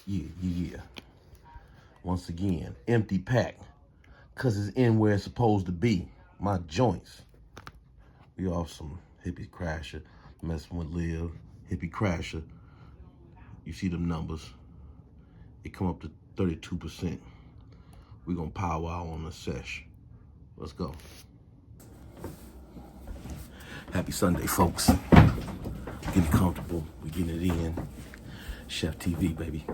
Yeah. Once again, empty pack. Cause it's in where it's supposed to be. My joints. We off some hippie crasher. Messing with Liv. Hippie crasher. You see them numbers. It come up to 32%. We gonna power out on the sesh. Let's go. Happy Sunday, folks. Getting comfortable. We getting it in. Cheff TV, baby.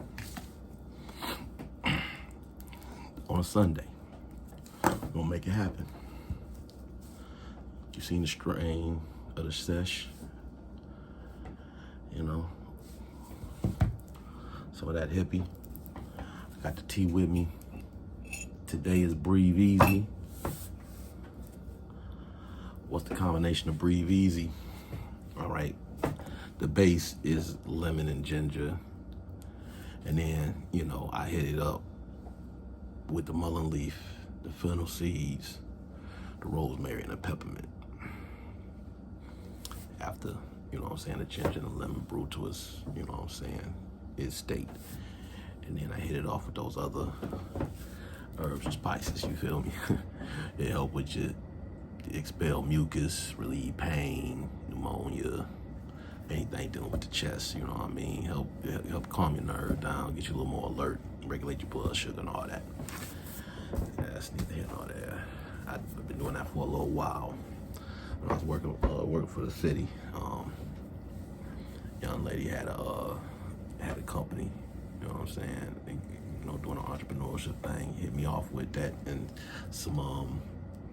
On a Sunday. We're gonna make it happen. You seen the strain of the sesh? You know, some of that hippie. I got the tea with me. Today is Breathe Easy. What's the combination of Breathe Easy? All right, the base is lemon and ginger. And then, you know, I hit it up with the mullein leaf, the fennel seeds, the rosemary, and the peppermint. After, you know what I'm saying, the ginger and the lemon brew to its, you know what I'm saying, its state. And then I hit it off with those other herbs and spices, you feel me? It help with you expel mucus, relieve pain, pneumonia, anything dealing with the chest, you know what I mean? Help calm your nerve down, get you a little more alert, regulate your blood sugar and all that. Yeah, that's neither here nor there. I've been doing that for a little while. When I was working for the city, young lady had a company, you know what I'm saying? And, you know, doing an entrepreneurship thing, hit me off with that and some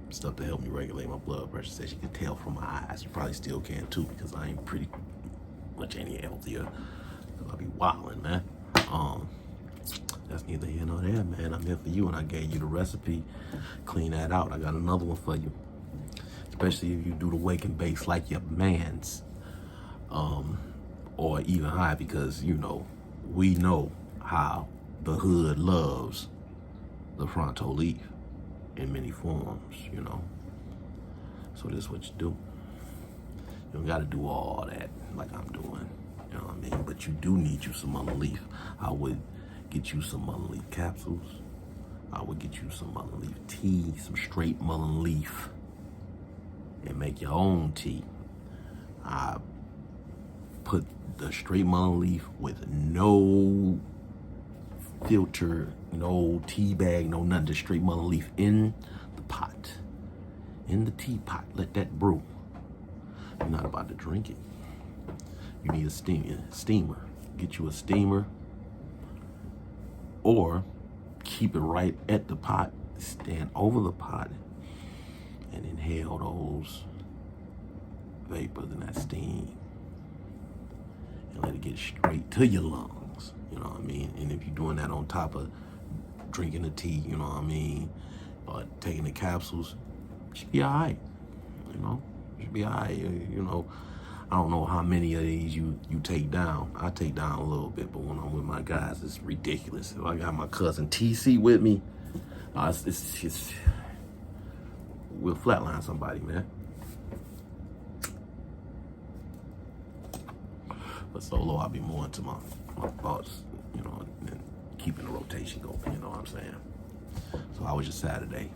stuff to help me regulate my blood pressure. Said she could tell from my eyes. You probably still can too, because I ain't pretty much any healthier. I'll be wilding, man. That's neither here nor there, man. I'm here for you, and I gave you the recipe. Clean that out. I got another one for you. Especially if you do the wake and bakes like your mans, or even high, because, you know, we know how the hood loves the fronto leaf in many forms, you know. So this is what you do. You don't gotta do all that like I'm doing, you know what I mean? But you do need you some mullein leaf. I would get you some mullein leaf capsules. I would get you some mullein leaf tea, some straight mullein leaf, and make your own tea. I put the straight mullein leaf with no filter, no tea bag, no nothing, just straight mullein leaf in the pot, in the teapot. Let that brew. You're not about to drink it. You need a steamer. Get you a steamer, or keep it right at the pot. Stand over the pot and inhale those vapors and that steam, and let it get straight to your lungs, you know what I mean? And if you're doing that on top of drinking the tea, you know what I mean, or taking the capsules, you should be all right, you know? You should be all right, you know. I don't know how many of these you take down. I take down a little bit, but when I'm with my guys, it's ridiculous. If I got my cousin TC with me, it's we'll flatline somebody, man. But solo, I'll be more into my thoughts, you know, and keeping the rotation going, you know what I'm saying? So how was your Saturday?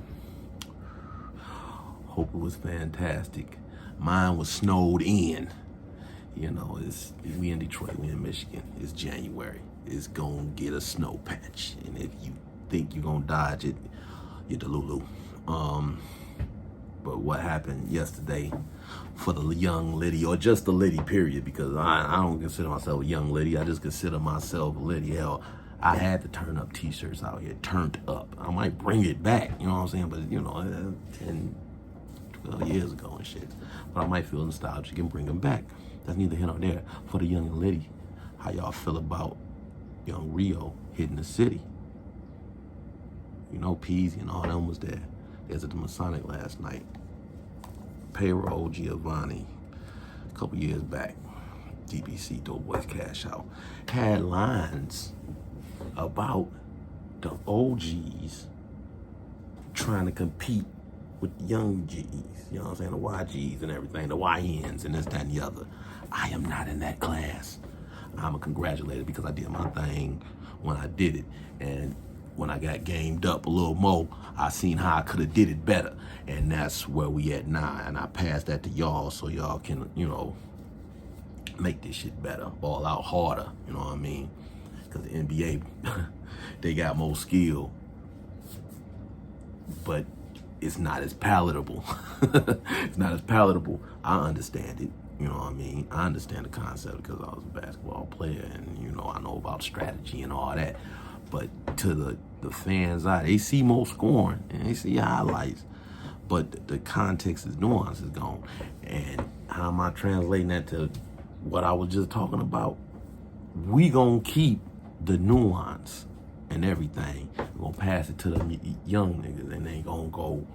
Hope it was fantastic. Mine was snowed in. You know, we in Detroit, we in Michigan. It's January. It's gonna get a snow patch. And if you think you're gonna dodge it, you're Delulu. But what happened yesterday for the young Liddy, or just the Liddy period, because I don't consider myself a young Liddy. I just consider myself a Liddy. Hell, I had the turn up t-shirts out here, turned up. I might bring it back, you know what I'm saying? But, you know, 10, 12 years ago and shit. But I might feel nostalgic and bring them back. That's neither here nor there. For the young Liddy, how y'all feel about young Rio hitting the city? You know, Peasy and all them was there. They was at the Masonic last night. Payroll Giovanni, a couple years back, DBC, Doughboys Cash Out, had lines about the OGs trying to compete with the young G's, you know what I'm saying, the YGs and everything, the YNs and this, that, and the other. I am not in that class. I'm a congratulator because I did my thing when I did it. And when I got gamed up a little more, I seen how I could have did it better. And that's where we at now. And I passed that to y'all so y'all can, you know, make this shit better, ball out harder, you know what I mean? Because the NBA, they got more skill, but it's not as palatable. It's not as palatable. I understand it, you know what I mean? I understand the concept because I was a basketball player and, you know, I know about strategy and all that. But to the fans, they see more scoring and they see highlights. But the context is nuance is gone. And how am I translating that to what I was just talking about? We gonna keep the nuance and everything. We're gonna pass it to the young niggas and they gonna go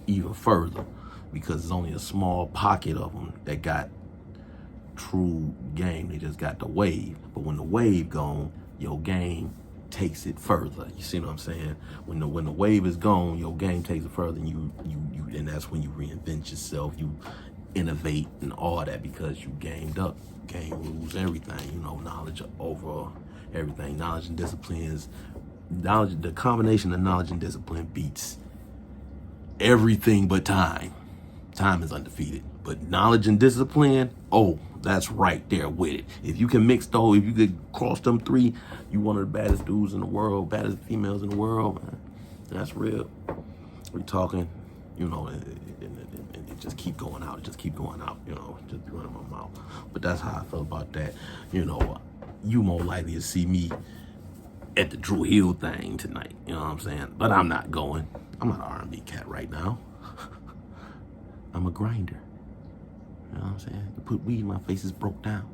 even further because there's only a small pocket of them that got true game. They just got the wave. But when the wave gone, your game takes it further. You see what I'm saying? When the wave is gone, your game takes it further, and and that's when you reinvent yourself, you innovate and all that because you gamed up. Game rules everything, you know, knowledge over everything. Knowledge and disciplines, the combination of knowledge and discipline beats everything but time. Time is undefeated. But knowledge and discipline, oh, that's right there with it. If you can mix those, if you could cross them three, you one of the baddest dudes in the world, baddest females in the world, man. That's real. We talking, you know, and it just keep going out. It just keep going out, you know, just running my mouth. But that's how I feel about that. You know, you more likely to see me at the Drew Hill thing tonight. You know what I'm saying? But I'm not going. I'm not an R&B cat right now. I'm a grinder. You know what I'm saying? To put weed in my face is broke down.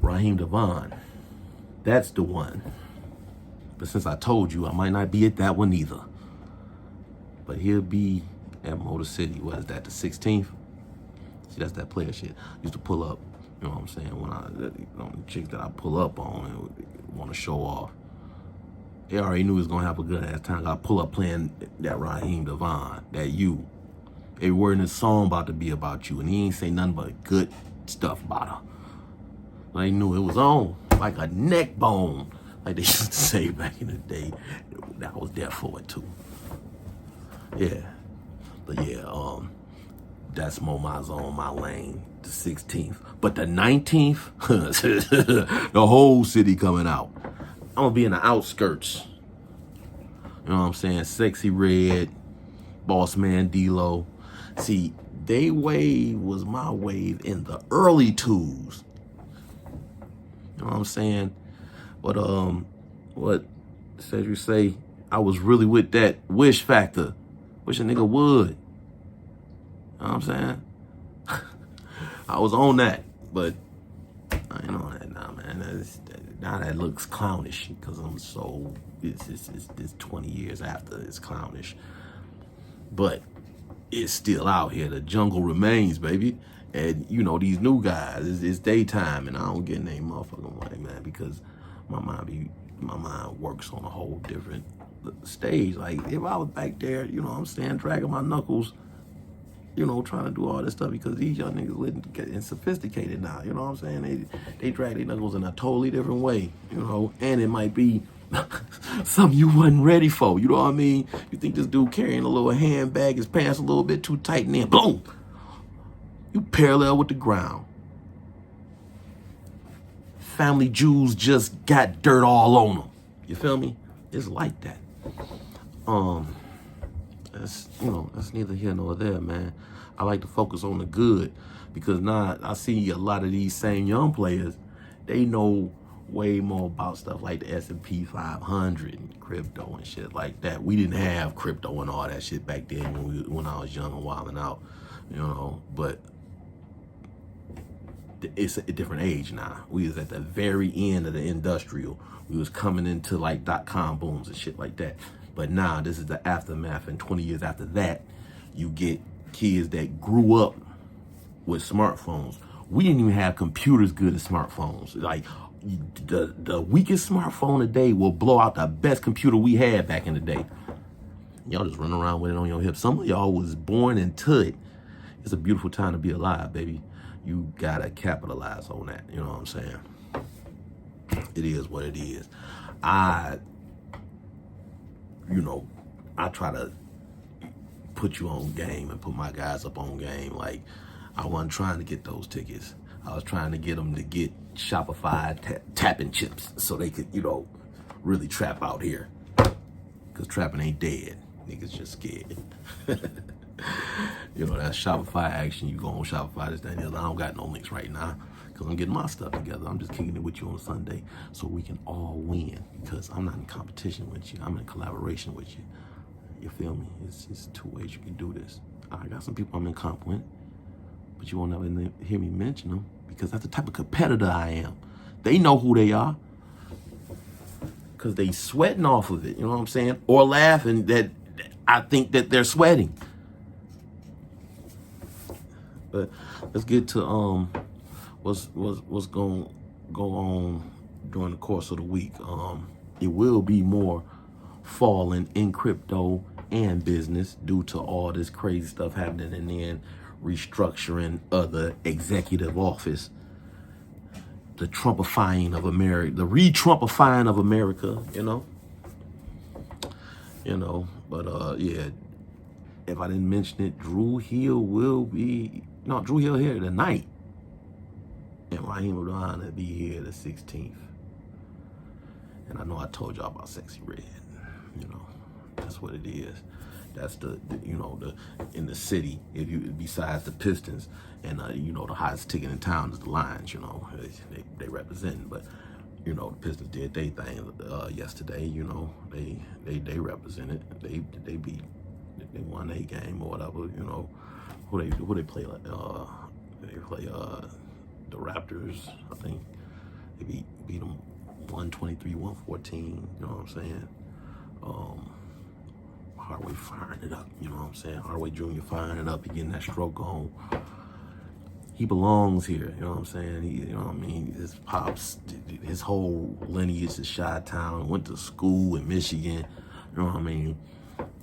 Raheem DeVaughn. That's the one. But since I told you, I might not be at that one either. But he'll be at Motor City. What is that, the 16th? See, that's that player shit. Used to pull up, you know what I'm saying? When the chicks that I pull up on and want to show off. They already knew he was going to have a good ass time. I pull up playing that Raheem DeVaughn, that you. Every word in his song about to be about you. And he ain't say nothing but good stuff about her. They knew it was on, like a neck bone. Like they used to say back in the day. I was there for it too. Yeah. But yeah, that's more my zone, my lane, the 16th. But the 19th, the whole city coming out. I'm gonna be in the outskirts. You know what I'm saying? Sexy Red, Boss Man D-Lo. See, they wave was my wave in the early twos. You know what I'm saying? But what Cedric say? I was really with that wish factor. Wish a nigga would. You know what I'm saying? I was on that, but I ain't on that now, man. Now that looks clownish because I'm so, it's 20 years after it's clownish. But it's still out here. The jungle remains, baby. And, you know, these new guys, it's daytime, and I don't get in any motherfucking way, man, because my mind works on a whole different stage. Like, if I was back there, you know what I'm saying, dragging my knuckles, you know, trying to do all this stuff because these young niggas getting sophisticated now, you know what I'm saying? They drag their knuckles in a totally different way, you know, and it might be something you wasn't ready for, you know what I mean? You think this dude carrying a little handbag, his pants a little bit too tight, and then boom, you parallel with the ground. Family Jews just got dirt all on them. You feel me? It's like that. That's, you know, that's neither here nor there, man. I like to focus on the good because now I see a lot of these same young players, they know way more about stuff like the S&P 500 and crypto and shit like that. We didn't have crypto and all that shit back then when I was young and wilding out, you know, but it's a different age now. We was at the very end of the industrial. We was coming into like .com booms and shit like that. But now this is the aftermath, and 20 years after that, you get kids that grew up with smartphones. We didn't even have computers good as smartphones. Like the weakest smartphone today will blow out the best computer we had back in the day. Y'all just run around with it on your hip. Some of y'all was born into it. It's a beautiful time to be alive, baby. You gotta capitalize on that. You know what I'm saying? It is what it is. I, I try to put you on game and put my guys up on game. Like, I wasn't trying to get those tickets. I was trying to get them to get Shopify tapping chips so they could, really trap out here. Because trapping ain't dead. Niggas just scared. That Shopify action. You go on Shopify, this, that, and the other. I don't got no links right now because I'm getting my stuff together. I'm just kicking it with you on Sunday so we can all win, because I'm not in competition with you. I'm in collaboration with you. You feel me? It's two ways you can do this. I got some people I'm in comp with, but you won't ever hear me mention them because that's the type of competitor I am. They know who they are because they sweating off of it, you know what I'm saying? Or laughing that I think that they're sweating. But let's get to what's going to go on during the course of the week. It will be more falling in crypto and business due to all this crazy stuff happening, and then restructuring of the executive office, the Trumpifying of America, the re-Trumpifying of America, But yeah, if I didn't mention it, Drew Hill here tonight, and Raheem Abdul will be here the 16th. And I know I told y'all about Sexy Red. That's what it is. That's the in the city, if you besides the Pistons and the hottest ticket in town is the Lions. They represent, but the Pistons did their thing yesterday. They represented. They won their game or whatever. Who they play like they play the Raptors. I think they beat them 123-114. You know what I'm saying? Hardaway firing it up, you know what I'm saying? Hardaway Jr. firing it up, he getting that stroke on. He belongs here, you know what I'm saying? His pops, his whole lineage is Chi-Town, went to school in Michigan, you know what I mean?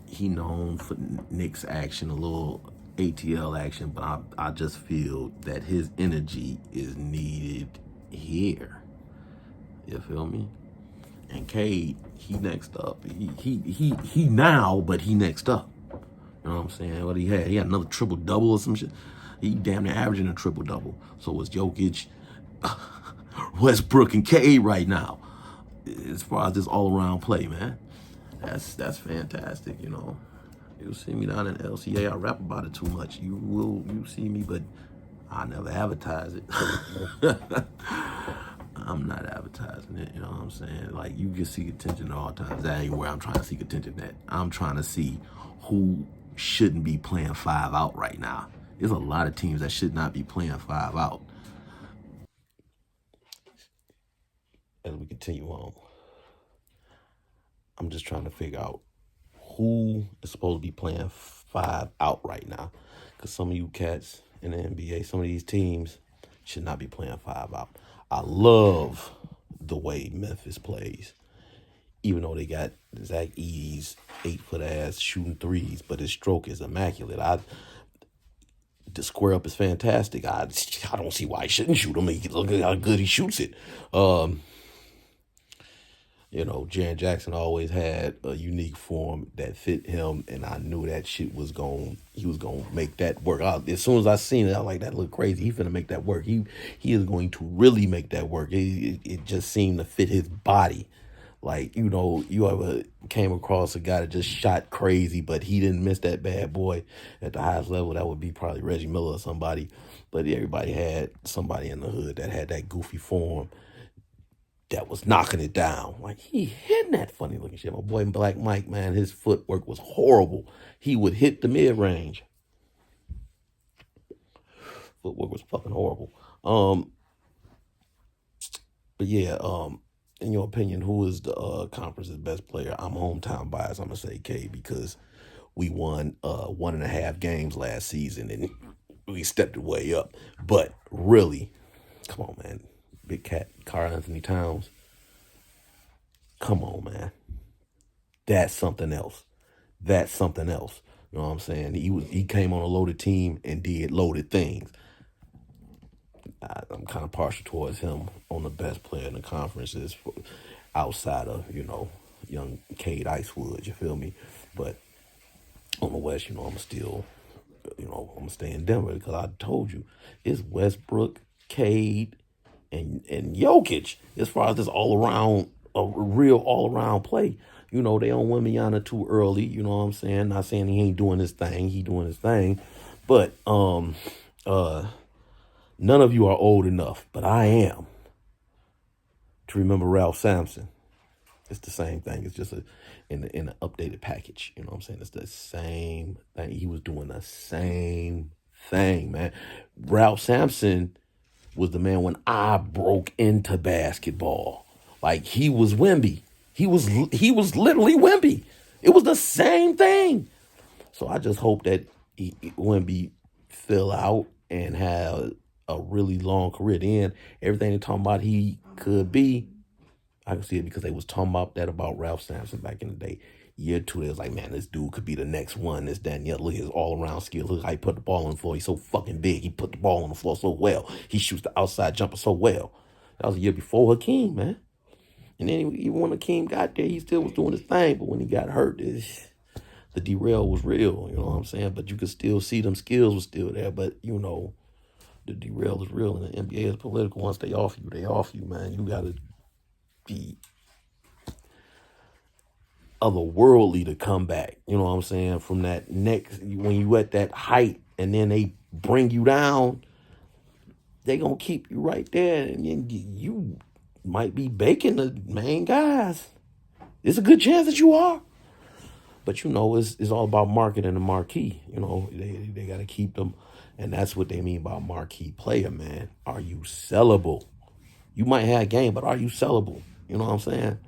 He known for Knicks action, a little ATL action, but I just feel that his energy is needed here. You feel me? And Cade, he next up. He now, but he next up. You know what I'm saying? What he had? He had another triple-double or some shit. He damn near averaging a triple-double. So it's Jokic, Westbrook, and Cade right now. As far as this all-around play, man. That's fantastic, You'll see me down in LCA. I rap about it too much. You see me, but I never advertise it. I'm not advertising it, you know what I'm saying? Like, you can seek attention at all times. That ain't where I'm trying to seek attention at. I'm trying to see who shouldn't be playing 5 out right now. There's a lot of teams that should not be playing 5 out. As we continue on, I'm just trying to figure out who is supposed to be playing 5 out right now. Because some of you cats in the NBA, some of these teams should not be playing 5 out. I love the way Memphis plays, even though they got Zach Edey's 8-foot ass shooting threes, but his stroke is immaculate. The square up is fantastic. I don't see why he shouldn't shoot him. Look at how good he shoots it. Jaren Jackson always had a unique form that fit him, and I knew that shit he was gonna make that work. As soon as I seen it, I was like, that look crazy. He finna make that work. He is going to really make that work. It just seemed to fit his body. Like, you ever came across a guy that just shot crazy, but he didn't miss that bad boy at the highest level? That would be probably Reggie Miller or somebody. But everybody had somebody in the hood that had that goofy form that was knocking it down. Like, he hitting that funny looking shit. My boy Black Mike, man, his footwork was horrible. He would hit the mid-range. Footwork was fucking horrible. But yeah, in your opinion, who is the conference's best player? I'm hometown biased. I'm gonna say K, because we won 1.5 games last season and we stepped it way up. But really, come on, man. Big Cat, Karl Anthony Towns. Come on, man. That's something else. That's something else. You know what I'm saying? He came on a loaded team and did loaded things. I'm kind of partial towards him on the best player in the conferences outside of, young Cade Icewood, you feel me? But on the West, I'm still, I'm going to stay in Denver because I told you, it's Westbrook, Cade, and Jokic as far as this all-around, a real all-around play. They on Wembanyama too early, you know what I'm saying? Not saying he ain't doing his thing, he doing his thing. But none of you are old enough, but I am, to remember Ralph Sampson. It's the same thing. It's just in an updated package. You know what I'm saying? It's the same thing. He was doing the same thing, man. Ralph Sampson was the man when I broke into basketball. Like, he was WnB. He was literally WnB. It was the same thing. So I just hope that WnB fill out and have a really long career. Then everything they're talking about he could be, I can see it because they was talking about that about Ralph Sampson back in the day. Year 2, they was like, man, this dude could be the next one, this, that, and the other. Look at his all-around skill. Look how he put the ball on the floor. He's so fucking big. He put the ball on the floor so well. He shoots the outside jumper so well. That was a year before Hakeem, man. And then even when Hakeem got there, he still was doing his thing. But when he got hurt, the derail was real, you know what I'm saying? But you could still see them skills was still there. But, the derail is real. And the NBA is political. Once they off you, man. You got to be otherworldly to come back. You know what I'm saying? From that next, when you at that height and then they bring you down, they going to keep you right there. And you might be baking the main guys. It's a good chance that you are. But, it's all about marketing and marquee. They got to keep them. And that's what they mean by marquee player, man. Are you sellable? You might have a game, but are you sellable? You know what I'm saying?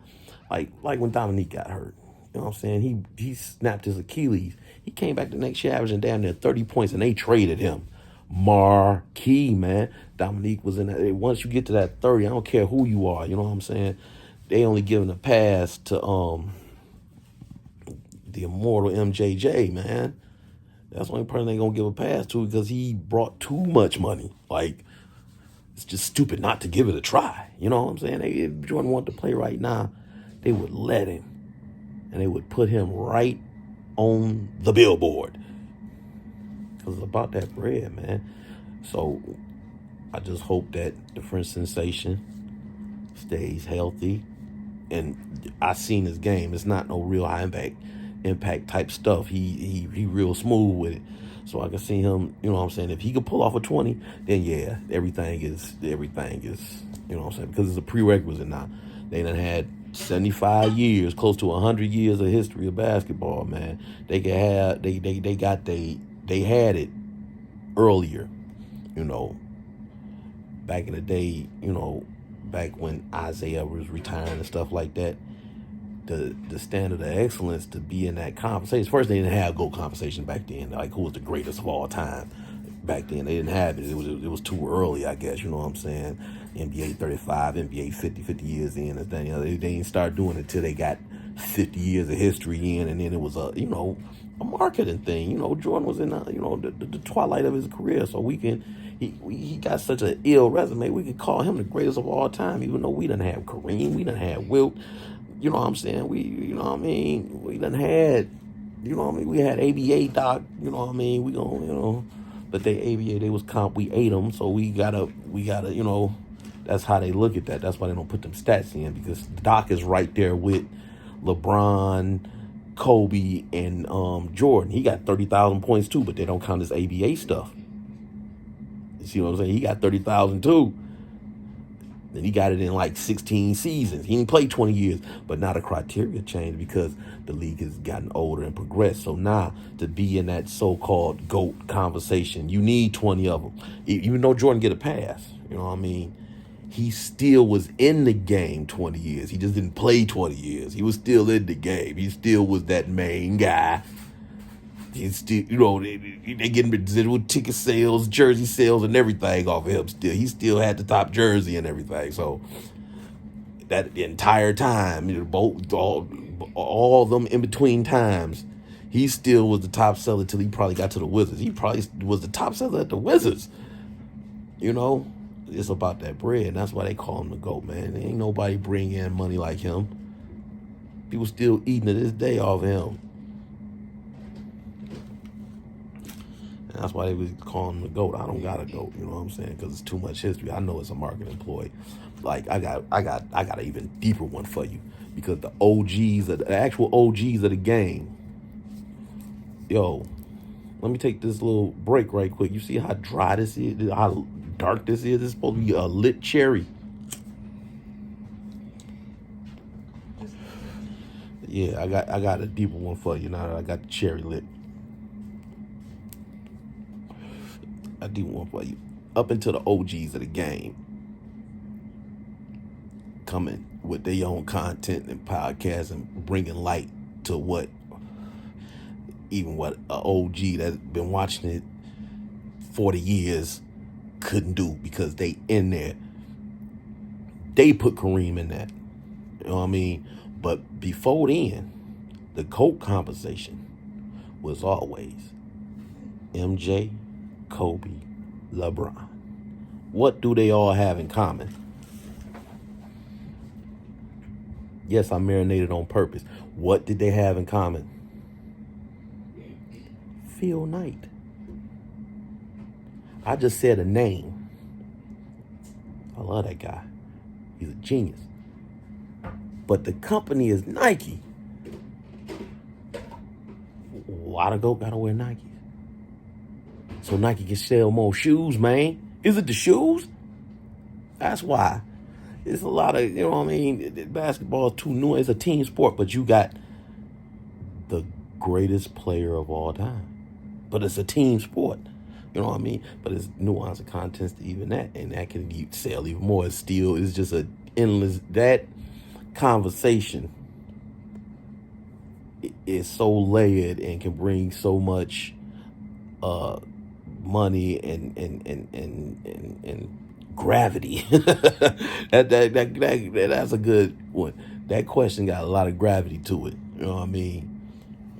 Like when Dominique got hurt. You know what I'm saying? He snapped his Achilles. He came back the next year averaging down there 30 points, and they traded him. Marquee, man. Dominique was in that. Once you get to that 30, I don't care who you are. You know what I'm saying? They only giving a pass to the immortal MJJ, man. That's the only person they gonna give a pass to because he brought too much money. Like, it's just stupid not to give it a try. You know what I'm saying? If Jordan wanted to play right now, they would let him. And they would put him right on the billboard. Because it's about that bread, man. So I just hope that the French sensation stays healthy. And I seen his game. It's not no real high impact type stuff. He real smooth with it. So I can see him, you know what I'm saying? If he could pull off a 20, then yeah, everything is, you know what I'm saying? Because it's a prerequisite now. They done had 75 years, close to 100 years of history of basketball, man. They could have, they had it earlier, back in the day, back when Isaiah was retiring and stuff like that. The standard of excellence to be in that conversation. First, they didn't have GOAT conversation back then. Like, who was the greatest of all time? Back then, they didn't have it. It was too early, I guess. You know what I'm saying? NBA 35, NBA 50 years in. And then, they didn't start doing it until they got 50 years of history in. And then it was a marketing thing. Jordan was in the twilight of his career. So he got such an ill resume. We could call him the greatest of all time, even though we didn't have Kareem, we didn't have Wilt. You know what I'm saying? We done had, we had ABA, Doc, but they ABA, they was comp, we ate them, so we gotta, that's how they look at that. That's why they don't put them stats in, because Doc is right there with LeBron, Kobe, and Jordan. He got 30,000 points too, but they don't count his ABA stuff. You see what I'm saying? He got 30,000 too. And he got it in like 16 seasons. He didn't play 20 years. But now the criteria changed because the league has gotten older and progressed. So now to be in that so-called GOAT conversation, you need 20 of them. Even though Jordan get a pass, you know what I mean? He still was in the game 20 years. He just didn't play 20 years. He was still in the game. He still was that main guy. He's still, they getting residual ticket sales, jersey sales, and everything off of him still. He still had the top jersey and everything. So that entire time, all them in between times, he still was the top seller till he probably got to the Wizards. He probably was the top seller at the Wizards. it's about that bread, and that's why they call him the GOAT, man. Ain't nobody bring in money like him. People still eating to this day off him. And that's why they was calling him the GOAT. I don't got a GOAT, you know what I'm saying? Because it's too much history. I know it's a marketing ploy. Like I got an even deeper one for you, because the OGs, the actual OGs of the game. Yo, let me take this little break right quick. You see how dry this is? How dark this is? This is supposed to be a lit cherry. Yeah, I got a deeper one for you now that I got the cherry lit. A deeper one for you. Up into the OGs of the game, coming with their own content and podcasts and bringing light to what an OG that's been watching it 40 years couldn't do, because they in there. They put Kareem in that. You know what I mean? But before then, the GOAT conversation was always MJ, Kobe, LeBron. What do they all have in common? Yes, I marinated on purpose. What did they have in common? Phil Knight. I just said a name. I love that guy. He's a genius. But the company is Nike. Why the GOAT gotta wear Nikes? So Nike can sell more shoes, man. Is it the shoes? That's why. It's a lot of, you know what I mean? Basketball is too new. It's a team sport, but you got the greatest player of all time. But it's a team sport. You know what I mean? But it's nuance and contents to even that. And that can sell even more. It's just a endless, that conversation is so layered and can bring so much money and gravity. That's a good one. That question got a lot of gravity to it. You know what I mean?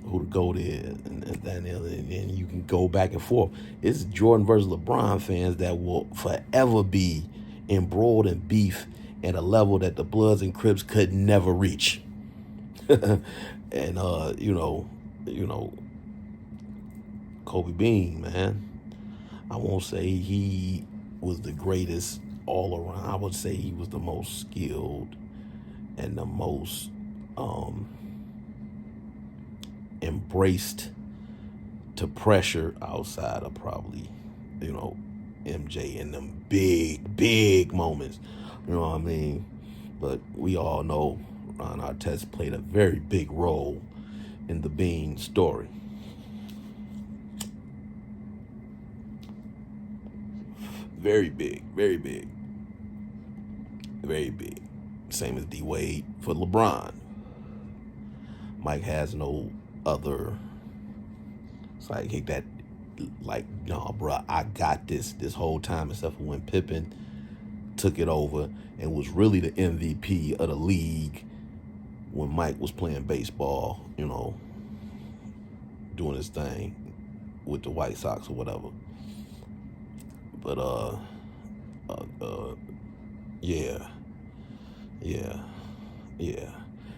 Who the GOAT is, and you can go back and forth. It's Jordan versus LeBron fans that will forever be embroiled in beef at a level that the Bloods and Crips could never reach. And you know, Kobe Bean, man. I won't say he was the greatest all around. I would say he was the most skilled and the most embraced to pressure outside of probably, MJ in them big moments. You know what I mean? But we all know Ron Artest played a very big role in the Bean story. Very big. Same as D Wade for LeBron. Mike has no other. It's nah, bro, I got this whole time, except for when Pippen took it over and was really the MVP of the league when Mike was playing baseball, doing his thing with the White Sox or whatever. But yeah.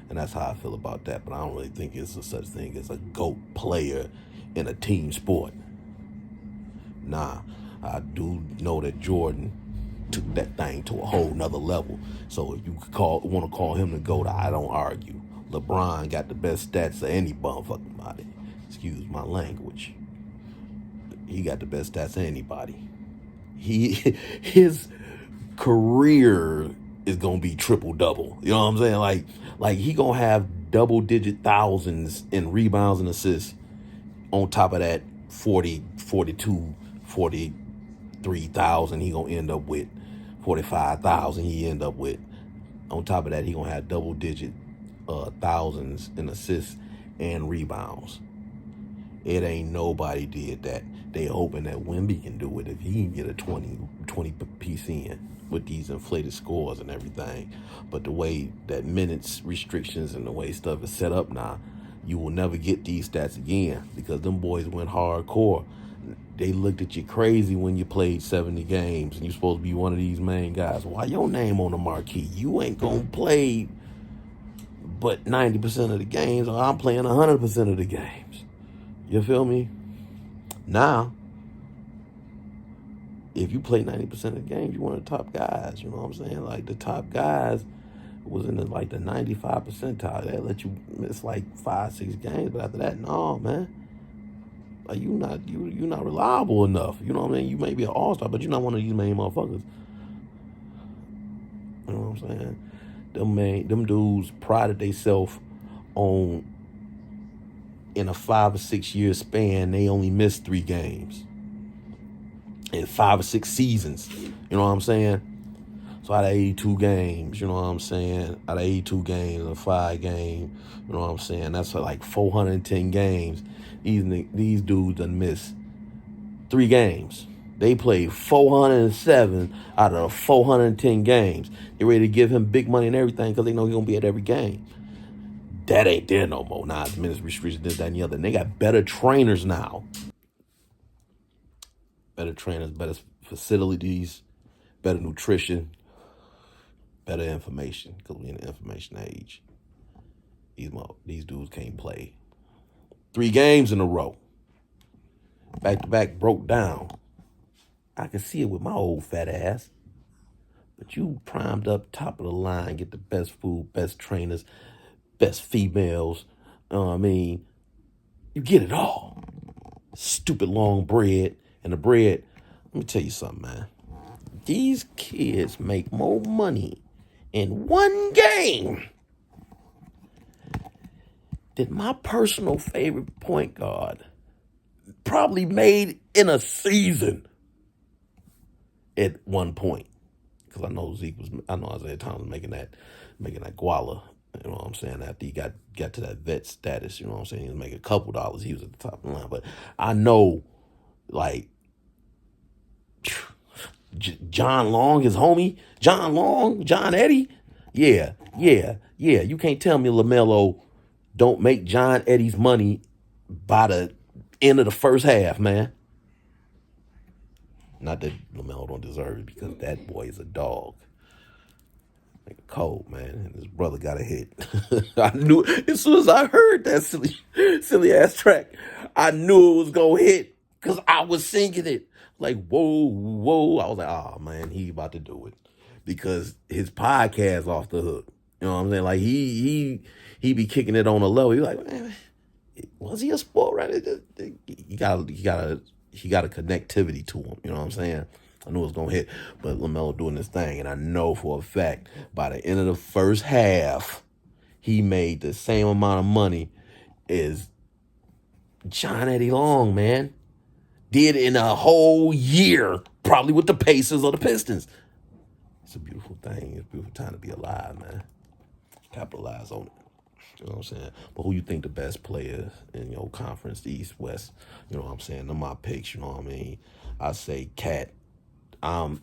And that's how I feel about that. But I don't really think it's a such thing as a GOAT player in a team sport. Nah, I do know that Jordan took that thing to a whole nother level. So if you want to call him the GOAT, I don't argue. LeBron got the best stats of any bumfucking body. Excuse my language. He got the best stats of anybody. His career is gonna be triple double. You know what I'm saying? Like he gonna have double digit thousands in rebounds and assists. On top of that, 40, 42, 43,000 he gonna end up with. 45,000 he end up with. On top of that, he gonna have double digit thousands in assists and rebounds. It ain't nobody did that. They hoping that WnB can do it if he can get a 20 piece in with these inflated scores and everything. But the way that minutes restrictions and the way stuff is set up now, you will never get these stats again, because them boys went hardcore. they looked at you crazy when you played 70 games and you're supposed to be one of these main guys. Why your name on the marquee? You ain't gonna play but 90% of the games, or I'm playing 100% of the games. You feel me? Now, if you play 90% of the games, you're one of the top guys. You know what I'm saying? Like, the top guys was in the 95 percentile. That let you miss like 5-6 games, but after that, no, man. Like, you're not reliable enough. You know what I mean? You may be an all-star, but you're not one of these main motherfuckers. You know what I'm saying? Them dudes prided themselves on, in a 5 or 6 year span, they only missed 3 games. In 5 or 6 seasons. You know what I'm saying? So out of 82 games, you know what I'm saying? Out of 82 games, a 5 game, you know what I'm saying? That's like 410 games. These dudes done missed 3 games. They played 407 out of 410 games. They're ready to give him big money and everything because they know he's going to be at every game. That ain't there no more. Nah, it's minutes restricted, this, that, and the other. And they got better trainers now. Better trainers, better facilities, better nutrition, better information, because we're in the information age. These dudes can't play 3 games in a row. Back to back broke down. I can see it with my old fat ass. But you primed up top of the line, get the best food, best trainers, best females. You know what I mean? You get it all. Stupid long bread. And the bread, let me tell you something, man. These kids make more money in 1 game than my personal favorite point guard probably made in a season at one point. Because I know Isaiah Thomas was making that guala. You know what I'm saying? After he got to that vet status, you know what I'm saying? He was making a couple dollars. He was at the top of the line. But I know, like, John Long, his homie, John Eddie. Yeah. You can't tell me LaMelo don't make John Eddie's money by the end of the first half, man. Not that LaMelo don't deserve it, because that boy is a dog. Like cold, man. And his brother got a hit. I knew as soon as I heard that silly ass track, I knew it was gonna hit because I was singing it. Like, whoa. I was like, oh man, he about to do it. Because his podcast off the hook. You know what I'm saying? Like he be kicking it on a level. You're like, man, was he a sport writer? He got a connectivity to him. You know what I'm saying? I knew it was gonna hit, but LaMelo doing this thing, and I know for a fact by the end of the first half, he made the same amount of money as John Eddie Long, man, did in a whole year, probably with the Pacers or the Pistons. It's a beautiful thing. It's a beautiful time to be alive, man. Capitalize on it. You know what I'm saying? But who you think the best players in your conference, the East, West? You know what I'm saying? They're my picks, you know what I mean? I say Cat. I'm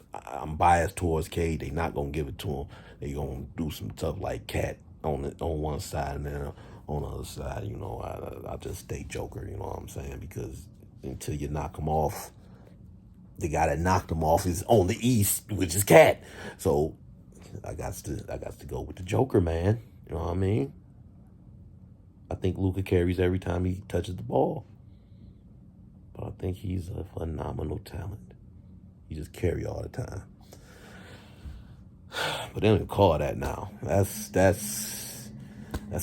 biased towards Cade. They not gonna give it to him. They gonna do some stuff like Cat on one side, and then on the other side, you know, I just stay Joker. You know what I'm saying? Because until you knock him off, the guy that knocked him off is on the East, which is Cat. So I got to go with the Joker, man. You know what I mean? I think Luka carries every time he touches the ball, but I think he's a phenomenal talent. He just carry all the time. But they don't even call that now. That's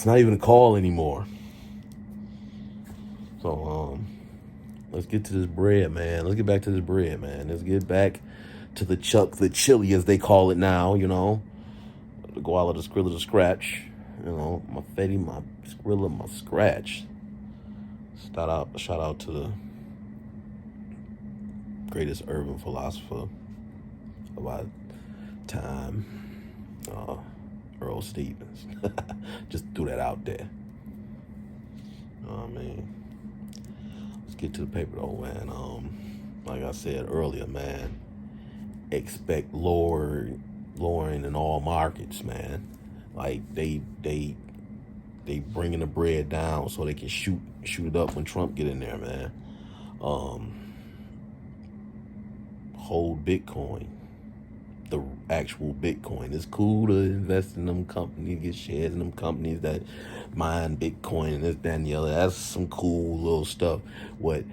not even a call anymore. So let's get to this bread, man. Let's get back to this bread, man. Let's get back to the chili, as they call it now, you know. The guala, the skrilla, the scratch. You know, my fetty, my skrilla, my scratch. Shout out to the greatest urban philosopher of our time, Earl Stevens. Just threw that out there. You know what I mean? Let's get to the paper though, man. Like I said earlier, man, expect lowering in all markets, man. Like they bringing the bread down so they can shoot it up when Trump get in there, man. hold Bitcoin, the actual Bitcoin. It's cool to invest in them companies, get shares in them companies that mine Bitcoin and this, that, and the other. That's some cool little stuff. What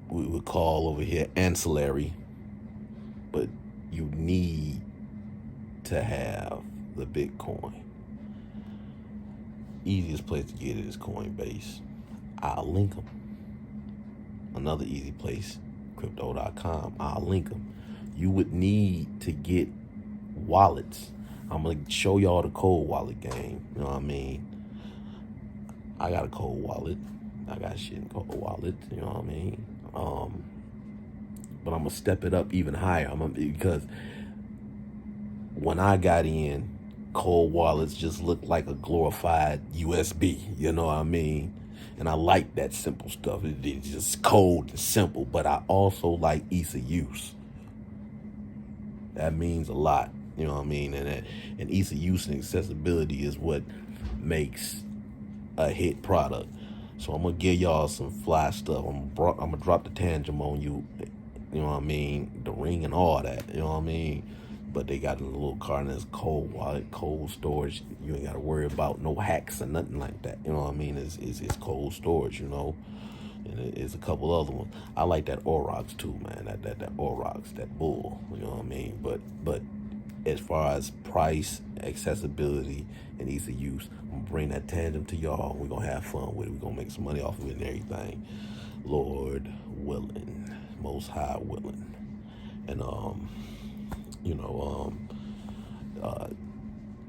we would call over here ancillary, but you need to have the Bitcoin. Easiest place to get it is Coinbase. I'll link them. Another easy place, crypto.com. I'll link them. You would need to get wallets. I'm going to show y'all the cold wallet game. You know what I mean? I got a cold wallet. I got shit in cold wallet. You know what I mean? But I'm going to step it up even higher. Because when I got in, cold wallets just looked like a glorified USB. You know what I mean? And I like that simple stuff. It's just cold and simple. But I also like ease of use. That means a lot. You know what I mean? And ease of use and accessibility is what makes a hit product. So I'm going to give y'all some fly stuff. I'm going to drop the tantrum on you. You know what I mean? The ring and all that. You know what I mean? But they got a little card that's cold wallet, cold storage. You ain't got to worry about no hacks or nothing like that. You know what I mean? It's cold storage, you know. And it's a couple other ones. I like that Aurochs too, man. That Aurochs, that bull. You know what I mean? But as far as price, accessibility, and ease of use, I'm gonna bring that tandem to y'all. We're gonna have fun with it. We're gonna make some money off of it and everything. Lord willing, Most High willing, and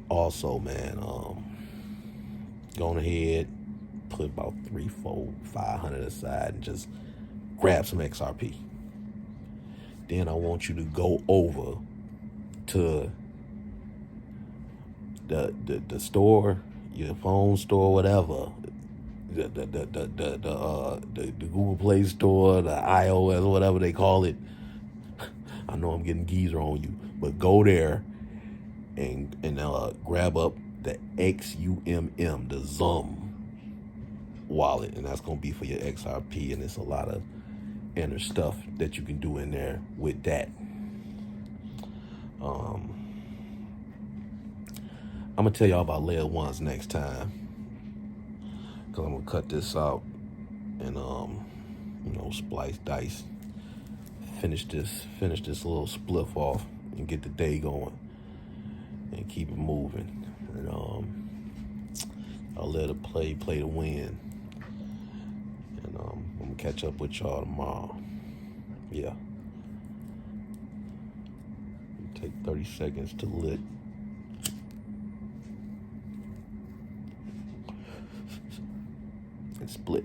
also, man, going ahead, put about 300, 400, 500 aside and just grab some XRP. Then I want you to go over to the store, your phone store, whatever, the Google Play Store, the iOS, whatever they call it. I know I'm getting geezer on you, but go there and grab up the XUMM, the ZUM wallet, and that's gonna be for your XRP, and it's a lot of inner stuff that you can do in there with that. I'm gonna tell y'all about layer ones next time, because I'm gonna cut this out and splice, dice, finish this little spliff off and get the day going and keep it moving. And I'll let it play to win. And I'm gonna catch up with y'all tomorrow. Yeah. Take 30 seconds to lit. And split.